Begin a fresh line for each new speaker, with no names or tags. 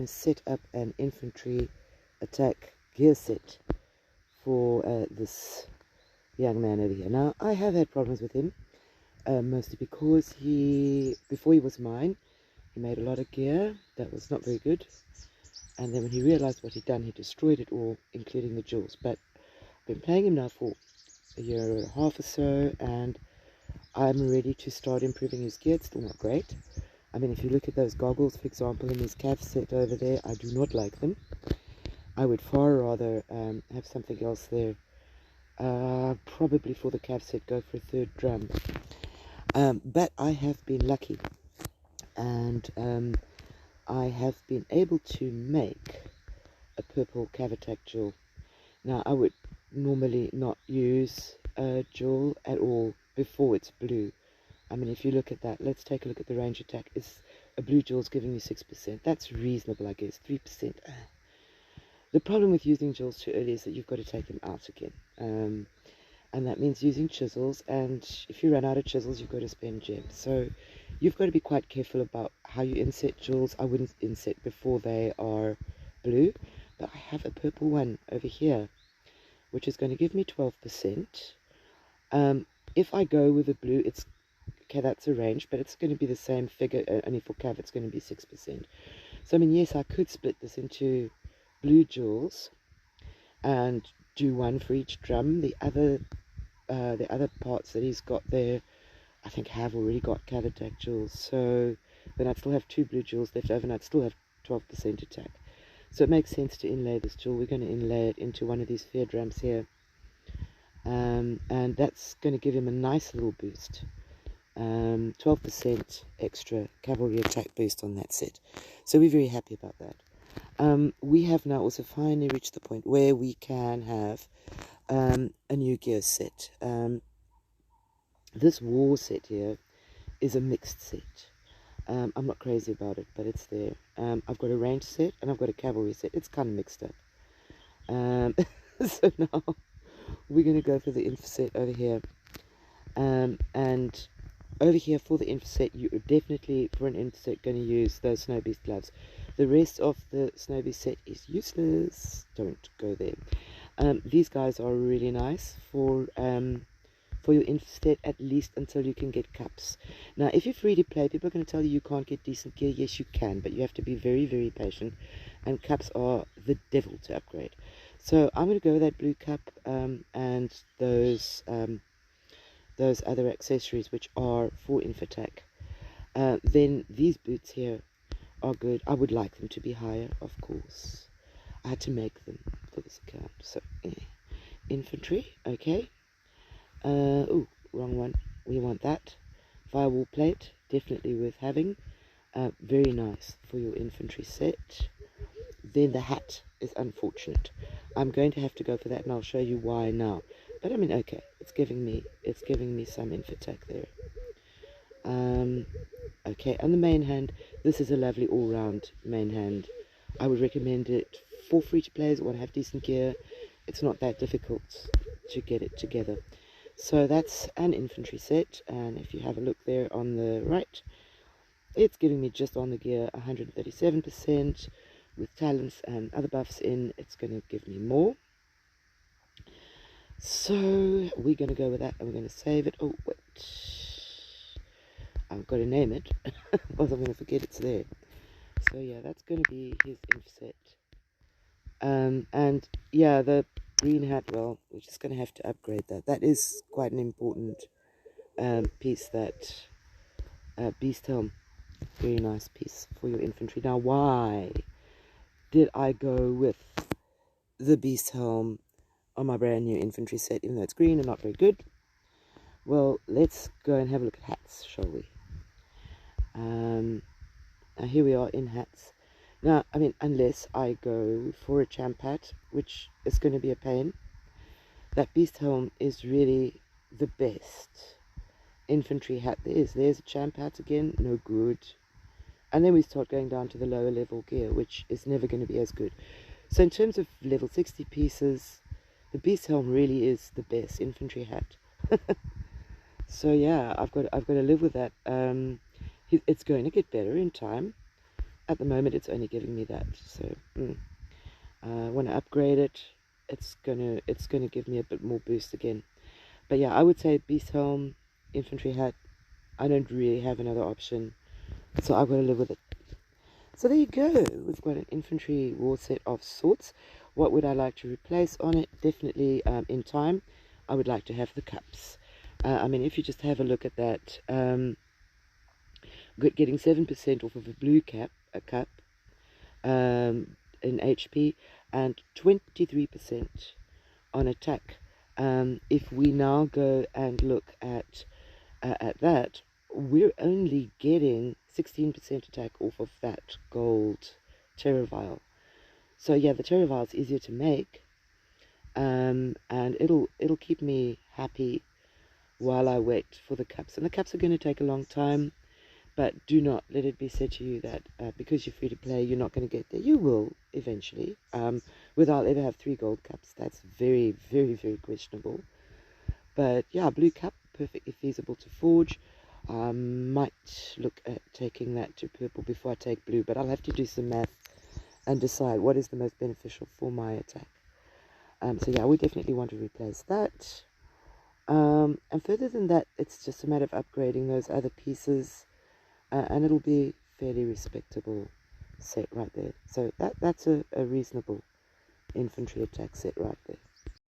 to set up an infantry attack gear set for this young man over here. Now, I have had problems with him, mostly because before he was mine, he made a lot of gear that was not very good. And then when he realized what he'd done, he destroyed it all, including the jewels. But I've been playing him now for a year and a half or so, and I'm ready to start improving his gear. It's still not great. I mean, if you look at those goggles, for example, in his cav set over there, I do not like them. I would far rather have something else there. Probably for the cav set, go for a third drum. But I have been lucky, and I have been able to make a purple cav attack jewel. Now, I would normally not use a jewel at all before it's blue. I mean, if you look at that, let's take a look at the range attack. A blue jewel's giving me 6%. That's reasonable, I guess. 3%. The problem with using jewels too early is that you've got to take them out again. And that means using chisels, and if you run out of chisels, you've got to spend gems. So you've got to be quite careful about how you inset jewels. I wouldn't inset before they are blue, but I have a purple one over here, which is going to give me 12%. If I go with a blue, okay, that's a range, but it's going to be the same figure, only for cav it's going to be 6%. So I mean, yes, I could split this into blue jewels and do one for each drum. The other parts that he's got there, I think have already got cav attack jewels. So then I'd still have 2 blue jewels left over, and I'd still have 12% attack. So it makes sense to inlay this jewel. We're going to inlay it into one of these fear drums here. And that's going to give him a nice little boost. 12% extra cavalry attack boost on that set. So we're very happy about that. We have now also finally reached the point where we can have a new gear set. This war set here is a mixed set. I'm not crazy about it, but it's there. I've got a range set and I've got a cavalry set. It's kind of mixed up. So now we're going to go for the inf set over here. And over here for the inf set, you're definitely, for an inf set, going to use those Snow Beast gloves. The rest of the Snow Beast set is useless. Don't go there. These guys are really nice for your inf set, at least until you can get cups. Now, if you're free to play, people are going to tell you can't get decent gear. Yes, you can, but you have to be very, very patient. And cups are the devil to upgrade. So I'm going to go with that blue cup and those other accessories which are for inf attack. Then these boots here are good. I would like them to be higher, of course. I had to make them for this account. So infantry, okay. Oh, wrong one. We want that. Firewall plate, definitely worth having. Very nice for your infantry set. Then the hat is unfortunate. I'm going to have to go for that, and I'll show you why now. But I mean, okay, it's giving me some inf attack there. Okay, and the main hand. This is a lovely all-round main hand. I would recommend it for free-to-players who want to have decent gear. It's not that difficult to get it together. So that's an infantry set, and if you have a look there on the right, it's giving me just on the gear 137%. With talents and other buffs in, it's going to give me more. So we're going to go with that, and we're going to save it. Oh, wait. I've got to name it, otherwise I'm going to forget it's there. So yeah, that's going to be his inf set. And yeah, the green hat, well, we're just going to have to upgrade that. That is quite an important piece, that beast helm. Very nice piece for your infantry. Now, why did I go with the beast helm on my brand new infantry set, even though it's green and not very good? Well, let's go and have a look at hats, shall we? Now here we are in hats. Now, I mean, unless I go for a champ hat, which is going to be a pain, that beast helm is really the best infantry hat there is. There's a champ hat again, no good. And then we start going down to the lower level gear, which is never going to be as good. So in terms of level 60 pieces, the beast helm really is the best infantry hat. So yeah, I've got to live with that. It's going to get better in time. at the moment it's only giving me that. So when I upgrade it, it's gonna give me a bit more boost again. But yeah, I would say beast helm, infantry hat. I don't really have another option, so I've got to live with it. So there you go. We've got an infantry war set of sorts. What would I like to replace on it? Definitely in time, I would like to have the cups. I mean, if you just have a look at that, getting 7% off of a blue cup in HP and 23% on attack. If we now go and look at that, we're only getting 16% attack off of that gold terror vial. So yeah, the terror vial is easier to make, and it'll keep me happy while I wait for the cups. And the cups are going to take a long time, but do not let it be said to you that because you're free to play, you're not going to get there. You will eventually. Whether I'll ever have 3 gold cups, that's very, very, very questionable. But yeah, blue cup, perfectly feasible to forge. Might look at taking that to purple before I take blue, but I'll have to do some math and decide what is the most beneficial for my attack. So yeah, we definitely want to replace that. And further than that, it's just a matter of upgrading those other pieces, and it'll be fairly respectable set right there. So that's a reasonable infantry attack set right there.